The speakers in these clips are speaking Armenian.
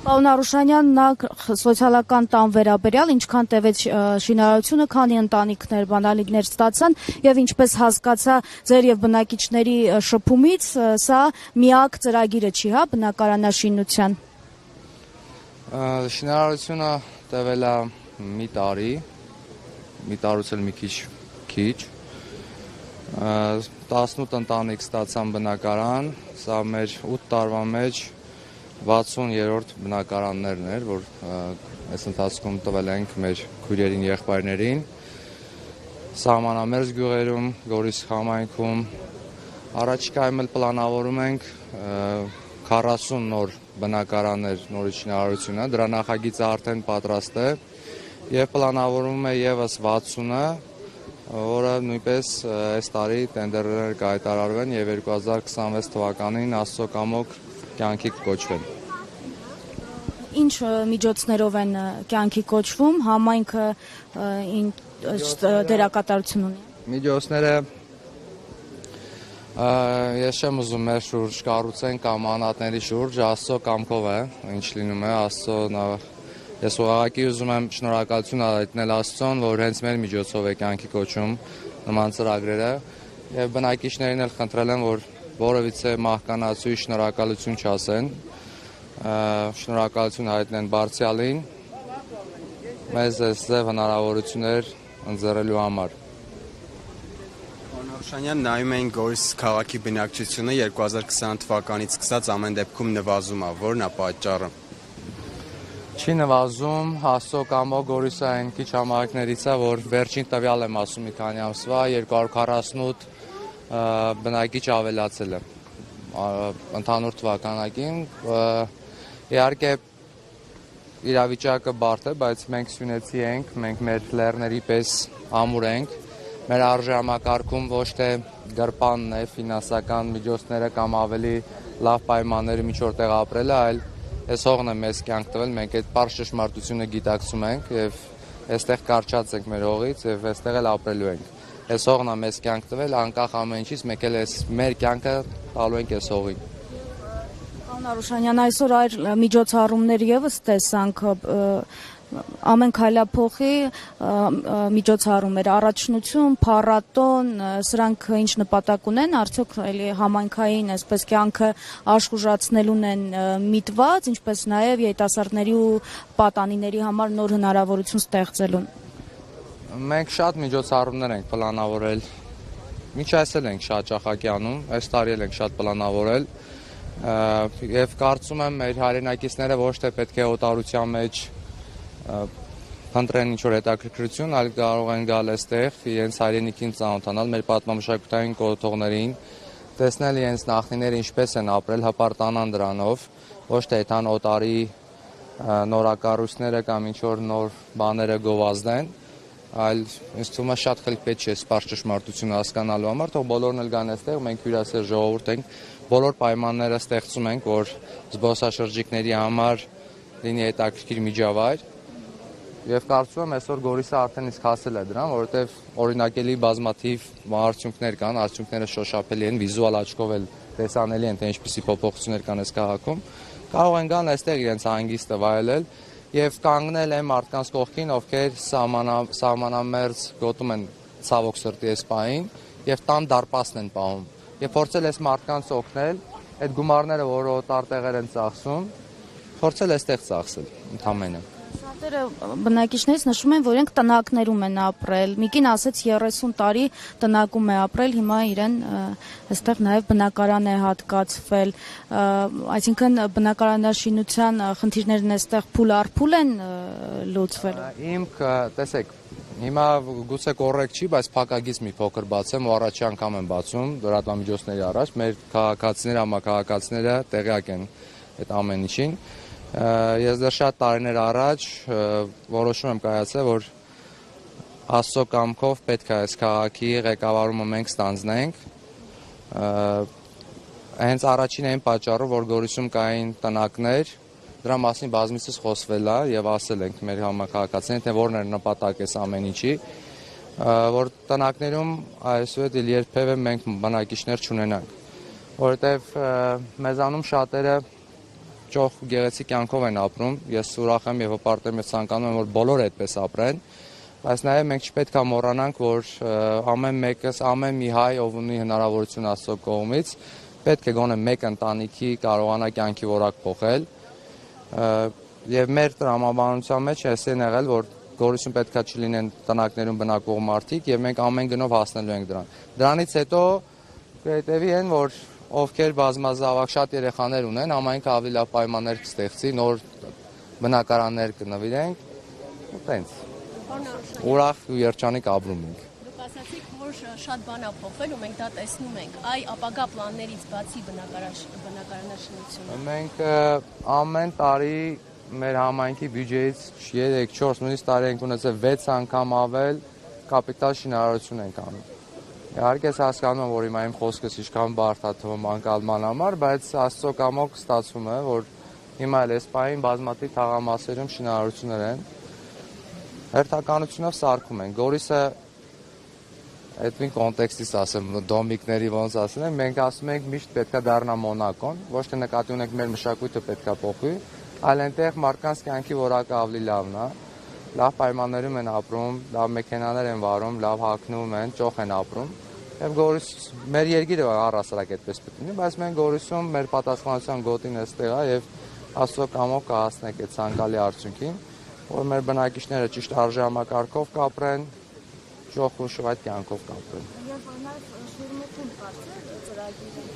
Պարոն Արուշանյան, սոցիալական տան վերաբերյալ ինչքան տևեց շինարարությունը, քանի ընտանիքներ, բանալիքներ ստացան եւ ինչպես հասկացա ձեր եւ բնակիչների շփումից, սա միակ ծրագիրը չի, հա, բնակարանաշինության։ Շինարարությունը տևել է մի տարի, մի տարուց էլ մի քիչ 18 ընտանիք ստացան բնակարան, սա մեր 8 տարվա մեջ 60-րդ բնակարաններն էր, որ այս ընթացքում տվել ենք մեր քույրերին, եղբայրներին, սահմանամերձ գյուղերում, Գորիսի համայնքում, առաջիկայում էլ պլանավորում ենք 40 նոր բնակարաններ նորից շինարարությունը, դրա նախագիծը արդեն պատրաստ է եւ պլանավորվում է եւս 60-ը, որը նույնպես այս տարի տենդերներ կհայտարարվեն եւ 2026 թվականին Աստծո կամոք կյանքի կոչվեն։ Ինչ միջոցներով են կյանքի կոչվում, համայնքը դերակատարություն ունի։ Միջոցները ես չեմ ուզում մեր շուրջ կառուցենք կամ անհատների շուրջ, Աստծո կամքով է, ինչ լինում է, ես ուղղակի ուզում եմ շնորհակալություն հայտնել Աստծուն, որ հենց մեր միջոցով է կյանքի կոչում նման ծրագրերը եւ բնակիչներին էլ խնդրել եմ, որ որևիցե մահկանացուի շնորհակալություն չասեն, շնորհակալություն հայտնեն Բարձյալին, մեզ ձեւ հնարավորություններ ընձեռելու համար։ Պարոն Արուշանյան, նայում ենք Գորիս քաղաքի բնակչությունը 2020 թվականից սկսած ամեն դեպքում նվազում է, որն է պատճառը։ Չի նվազում, Աստծո կամոք Գորիսը այն քիչ համայնքներից է, որ վերջին տվյալ եմ ասում մի քանի ամսվա 248 բնակիչ ավելացել է ընդհանուր թվականակին, իհարկե իրավիճակը բարդ է, բայց մենք սյունեցի ենք, մենք մեր լեռների պես ամուր ենք, մեր արժեհամակարգում ոչ թե գրպանն է, ֆինանսական միջոցները կամ ավելի լավ պայմանները ինչ որտեղ ապրելը, այլ այս հողն է մեզ կյանք տվել, մենք այդ պարզ ճշմարտությունը գիտակցում ենք եւ այստեղ կարճած ենք մեր հողից եւ այստեղ էլ ապրելու ենք։ Այս հողն է մեզ կյանք տվել, անկախ ամեն ինչից, մենք էլ մեր կյանքը տալու ենք այս հողին։ Պարոն Արուշանյան, այսօր այլ միջոցառումներ եւս տեսանք, ամեն քայլափոխի միջոցառումներ, առաջնություն, փառատոն, սրանք ինչ նպատակ ունեն, արդյոք էլի համայնքային այսպես կյանքը աշխուժացնելուն են միտված, ինչպես նաև երիտասարդների ու պատանիների համար նոր հնարավորություն ստեղծելուն։ Մենք շատ միջոցառումներ ենք պլանավորել, մինչ այս էլ ենք շատ ճախակյանում, այս տարի էլ ենք շատ պլանավորել եւ կարծում եմ մեր հայրենակիցները ոչ թե պետք է օտարության մեջ փնտրեն ինչ-որ հետաքրքրություն, այլ կարող են գալ այստեղ իրենց հայրենիքին ծանոթանալ, մեր պատմամշակութային կոթողներին, տեսնել իրենց նախնիները ինչպես են ապրել, հպարտանան դրանով, ոչ թե այդքան օտարի նորակառույցները կամ ինչ-որ նոր բաները գովազդեն, այլ ինձ թվում է շատ խելք պետք չէ սպառ ճշմարտությունը հասկանալու համար, թող բոլորն էլ գան այստեղ, մենք հյուրասեր ժողովուրդ ենք, բոլոր պայմանները ստեղծում ենք, որ զբոսաշրջիկների համար լինի հետաքրքիր միջավայր։ Եվ կարծում եմ այսօր Գորիսը արդեն իսկ հասել է դրան, որովհետև օրինակելի բազմաթիվ արդյունքներ կան, արդյունքները շոշափելի են, վիզուալ աչքով էլ տեսանելի են, թե ինչպիսի փոփոխություններ կան այս քաղաքում։ Կարող են գան այստեղ իրենց հանգիստը վայելել եւ կանգնել այն մարդկանց կողքին, ովքեր սահմանամերձ գոտում են ցավոք սրտի այս պահին եւ տան դարպասն են պահում։ Եվ փորձել այս մարդկանց օգնել, այդ գումարները, որը օտար տեղեր են ծախսում, փորձել այստեղ ծախսել ընդամենը։ Շատերը բնակիչներից նշում են, որ իրենք տնակներում են ապրել։ Միկին ասեց 30 տարի տնակում է ապրել, հիմա իրեն այստեղ նաև բնակարան է հատկացվել։ Այսինքն բնակարանաշինության խնդիրներն այստեղ փուլ առ փուլ են լուծվել։ Տեսեք, հիմա գուցե կոռեկտ չի, բայց փակագից մի փոքր բացեմ ու առաջի անգամ եմ բացում լրատվամիջոցների առաջ։ Մեր քաղաքացիները, համակարգացիները տեղյակ են այդ ամեն ինչին։ Ես դեռ շատ տարիներ առաջ որոշում եմ կայացել, որ Աստծո կամքով պետք է այս քաղաքի ղեկավարումը մենք ստանձնենք։ Հենց առաջին այն պատճառով, որ Գորիսում կային տնակներ, դրա մասին բազմիցս խոսվել է եւ ասել ենք մեր համակարգացիներին, թե որն էր նպատակը այս ամեն ինչի, որ տնակներում այսուհետ երբևէ մենք բնակիչներ չունենանք, որովհետեւ մեզանում շատերը ճոխ գեղեցիկ կյանքով են ապրում։ Ես ուրախ եմ եւ հպարտեմ, ես ցանկանում եմ, որ բոլորը այդպես ապրեն։ Բայց նաեւ մենք չպետք է մոռանանք, որ ամեն մեկս, ամեն մի հայ, ով ունի հնարավորություն Աստծո կողմից, պետք է գոնե մեկ ընտանիքի կարողանա կյանքի որակ փոխել։ Եվ մեր տրամաբանության մեջ էսեն եղել, որ գորություն պետքա չլինեն տնակներում բնակվող մարդիկ եւ մենք ամեն գնով հասնելու ենք դրան։ Դրանից հետո կհետեւի են, որ ովքեր բազմազավակ շատ երեխաներ ունեն, համայնքը ավելի լավ պայմաններ կստեղծի, նոր բնակարաններ կնվիրենք, ու տենց։ Ուրախ ու երջանիկ ապրում ենք։ Դուք ասացիք, որ շատ բան ա փոխվել ու մենք դա տեսնում ենք։ Այ ապագա պլաններից բացի բնակարանաշինությունը։ Մենք ամեն տարի մեր համայնքի բյուջեից 3-4 նույնիսկ տարի ենք ունեցել 6 անգամ ավել կապիտալ շինարարություն ենք անում։ Իհարկե հասկանում եմ, որ հիմա իմ խոսքս ինչքան բարդ է թվում անկալման համար, բայց Աստծո կամոք ստացվում է, որ հիմա էլ այս պահին բազմաթիվ թաղամասերում շինարարություններ են։ Հերթականությունով սարքում են։ Գորիսը այդ մի կոնտեքստից ասեմ, դոմիկների ոնց ասում են, մենք ասում ենք միշտ պետքա դառնա Մոնակոն, ոչ թե նկատի ունենք մեր մշակույթը պետքա փոխվի, այլ այնտեղ մարդկանց կյանքի որակը ավելի լավն է, լավ պայմաններում են ապրում, լավ մեքենաներ են վարում, լավ հագնում են, ճոխ են ապրում։ Եվ Գորիս մեր երկիրը առհասարակ այդպես պետք է լինի, բայց մենք Գորիսում մեր պատասխանատվության գոտին էստեղ է եւ Աստծո կամոք կհասնենք այդ ցանկալի արդյունքին, որ մեր բնակիչները ճիշտ արժեհամակարգով կապրեն, ճոխ ու շվայտ կյանքով կապրեն։ Եվ նաև շուրմություն բարձր ծրագիր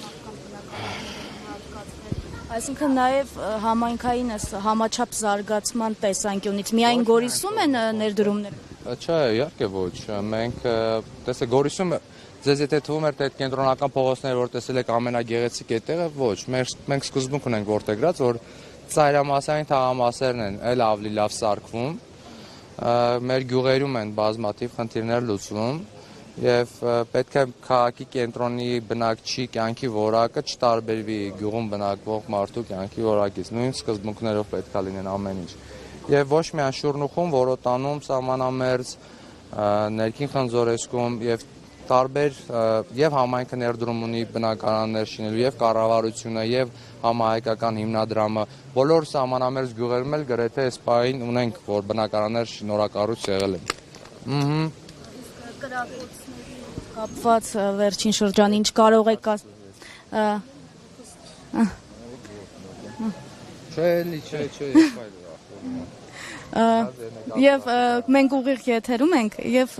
մարդկան բնակարաններում հատկացվել։ Այսինքն նաև համայնքային համաչափ զարգացման տեսանկյունից միայն Գորիսում են ներդրումներ։ Չէ, իհարկե ոչ։ Մենք տեսեք Գորիսում ձեզ եթե թվում էր թե այդ կենտրոնական փողոցները, որ տեսել եք ամենագեղեցիկ այդտեղը, ոչ։ Մենք սկզբունք ունենք որտեղ գրած, որ ծայրամասային թաղամասերն են այլ ավելի լավ սարքվում։ Մեր գյուղերում են բազմաթիվ խնդիրներ լուծվում եւ պետք է քաղաքի կենտրոնի բնակչի կյանքի որակը չտարբերվի գյուղում բնակվող մարդու կյանքի որակից։ Նույն սկզբունքներով պետք է լինեն ամեն ինչ։ Եվ ոչ միայն Շուրնուխում, Որոտանում, Սահմանամերձ, Ներքին Խնձորեսկում եւ տարբեր եւ համայնքը ներդրում ունի բնակարաններ շինելու եւ կառավարությունը եւ համահայկական հիմնադրամը բոլոր սահմանամերձ գյուղերում էլ գրեթե այս պահին ունենք որ բնակարաններ շնորհակալություն եղել են։ Կրակոցների կապված վերջին շրջան ինչ կարող եք Եվ մենք ուղիղ եթերում ենք եւ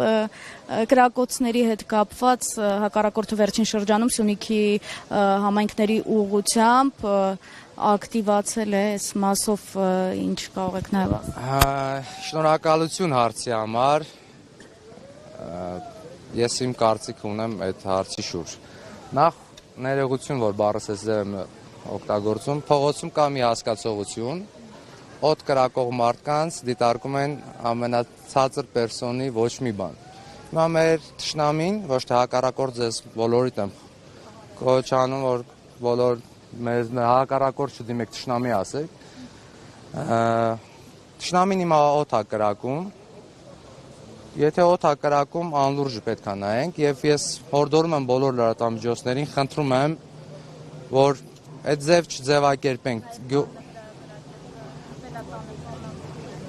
կրակոցների հետ կապված հակառակորդը վերջին շրջանում Սյունիքի համայնքների ուղղությամբ ակտիվացել է այս մասով ինչ կարող եք նաեւ Շնորհակալություն հարցի համար ես իմ կարծիք ունեմ այդ հարցի շուրջ նախ ներողություն որ բառս ես եմ օգտագործում փողոցում կա մի հասկացողություն օդ կրակող մարդկանց դիտարկում են ամենացածր պերսոնի ոչ մի բան։ Հիմա մեր թշնամին, ոչ թե հակառակորդ ձեզ բոլորիդ եմ կոչանում, որ բոլոր մեզ հակառակորդ չդիմեք թշնամի ասեք։ Թշնամին հիմա օդ է կրակում։ Եթե օդ է կրակում, անլուրջ պետք է նայենք եւ ես հորդորում եմ բոլոր լրատվամիջոցներին, խնդրում եմ, որ այդ ձև չձևակերպենք։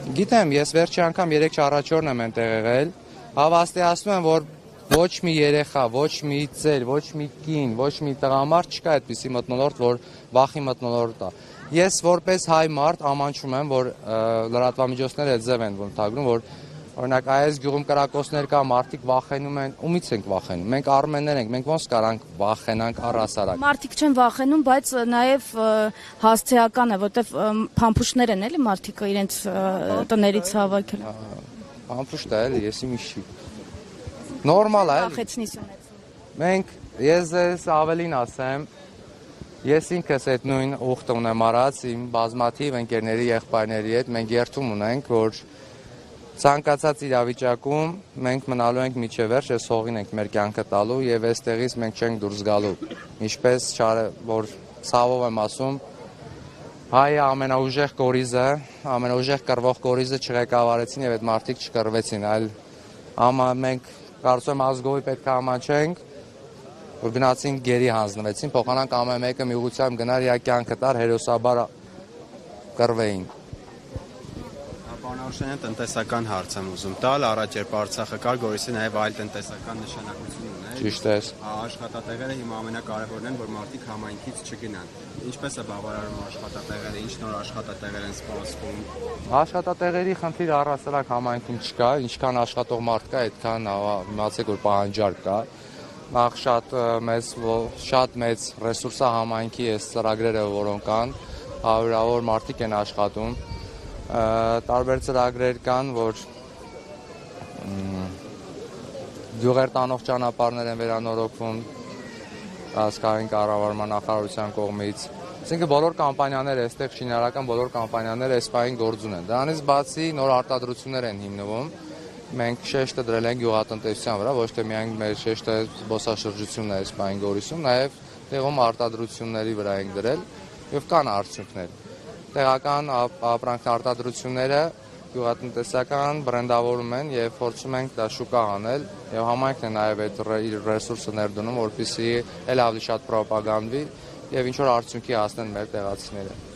Գիտեմ, ես վերջի անգամ 3-4 եմ այնտեղ եղել, հավաստիացնում եմ, որ ոչ մի երեխա, ոչ մի ծեր, ոչ մի կին, ոչ մի տղամարդ չկա այդպիսի մթնոլորտ, որ վախի մթնոլորտ է։ Ես որպես հայ մարդ ամանչում եմ, որ լրատվամիջոցները այդ ձև են ոնթագրում, որ օրինակ այս գյուղում կրակոցներ կա, մարդիկ վախենում են, ումից ենք վախենում։ Մենք արմեններ ենք, մենք ոնց կարանք վախենանք առհասարակ։ Մարդիկ չեն վախենում, բայց նաև հասցեական է, որտեվ փամփուշտներ են էլի մարդիկ իրենց տներից հավաքել։ Փամփուշտ է էլի, եսի մի շի։ Նորմալ է էլի։ Վախեցնի սյունեցում։ Մենք ես ավելին ասեմ, ես ինքս այդ նույն ուխտը ունեմ արած իմ բազմաթիվ ընկերների եղբայրների հետ, մենք երթում ունենք, որ ցանկացած իրավիճակում մենք մնալու ենք միջև վերջ, այս հողին ենք մեր կյանքը տալու եւ այստեղից մենք չենք դուրս գալու։ Ինչպես որ ցավով եմ ասում, հայը ամենաուժեղ կորիզը, ամենաուժեղ կռվող կորիզը չղեկավարեցին եւ այդ մարդիկ չկռվեցին, այլ մենք կարծում եմ ազգովի պետք է ամանչենք որ գնացին գերի հանձնվեցին, փոխանակ ամեն մեկը մի ուղղությամբ գնար իր կյանքը տար հերոսաբար կռվեին։ Պարոն Արուշանյան, տնտեսական հարց եմ ուզում տալ, առաջ երբ Արցախը կար, Գորիսը նաև այլ տնտեսական նշանակություն ուներ։ Ճիշտ է։ Աշխատատեղերը հիմա ամենակարևորն են, որ մարդիկ համայնքից չգնան։ Ինչպես է բավարարում աշխատատեղերը, ինչ նոր աշխատատեղեր են սպասվում։ Աշխատատեղերի խնդիր առհասարակ համայնքում չկա, ինչքան աշխատող մարդ կա, այդքան իմացեք որ պահանջարկ կա։ Նախ շատ մեծ ռեսուրս է համայնքի այս ծրագրերը, որոնք կան, հարյուրավոր մարդիկ են աշխատում։ Տարբեր ծրագրեր կան, որ գյուղեր տանող ճանապարհներ են վերանորոգվում ազգային կառավարման նախարարության կողմից։ Այսինքն բոլոր կամպանիաները, այստեղ շինարարական բոլոր կամպանիաները այս պահին գործուն են։ Դրանից բացի նոր արտադրություններ են հիմնվում։ Մենք շեշտը դրել ենք գյուղատնտեսության վրա, ոչ թե միայն մեր շեշտը զբոսաշրջությունն է այս պահին Գորիսում, նաև տեղում արտադրությունների վրա ենք դրել եւ կան արդյունքներ։ Տեղական ապրանք արտադրությունները գյուղատնտեսական բրենդավորում են եւ փորձում ենք դա շուկա անել եւ համայնքն է նաեւ այդ իր ռեսուրսը ներդնում, որպեսզի ել ավելի շատ պրոպագանդվի եւ ինչ որ արդյունքի հասնեն մեր տեղացիները։